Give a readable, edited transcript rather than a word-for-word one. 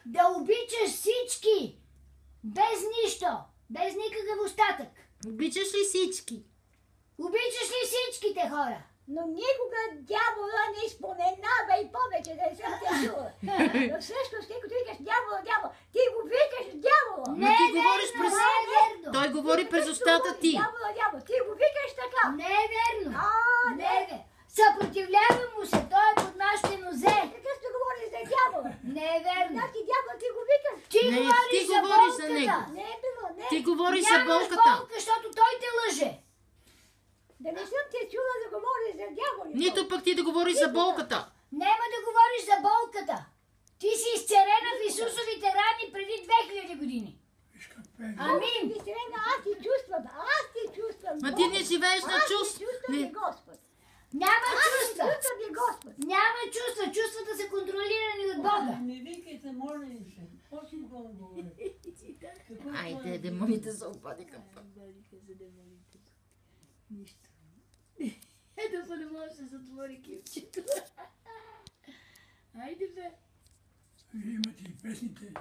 да обичаш всички, без нищо, без никакъв остатък. Обичаш ли всички? Обичаш ли всичките хора? Но никога дявола не споменава и повече да не съм те чула. Но всъщност, ти като викаш дявола, ти го викаш дявола. Но ти говориш през... Не е верно. Той говори през устата ти. Дявола, ти го викаш така. Не е верно. Не Не е верно. Съпротивлява му се, той е под нашите нозе. Какъв ще говориш за дявола? Не е верно. Значи дявол ти го викаш. Ти Не, говориш ти за говориш за болката. него. Не е било, не. Ти говориш за Нямаш болката. болка, защото той те лъже. Да не съм те чула да говориш за дяволи. Нито пък ти да говориш за болката. Няма да говориш за болката. Ти си изцелена в Исусовите рани преди 2000 години. Амин. Аз ти чувствам, Ма ти не живееш на Аз чувство. ти чувствам ли Господ? Няма Аз ти чувства. чувствам ли Господ? Няма чувства. Чувствата са контролирани от Бога. Не викайте, моля ви се. Почни да говоря. Айде, демоните се обадиха. Обадиха се демоните. Нищо. Ето не може да се затвори кипчето. Айде бе. Имате и песните.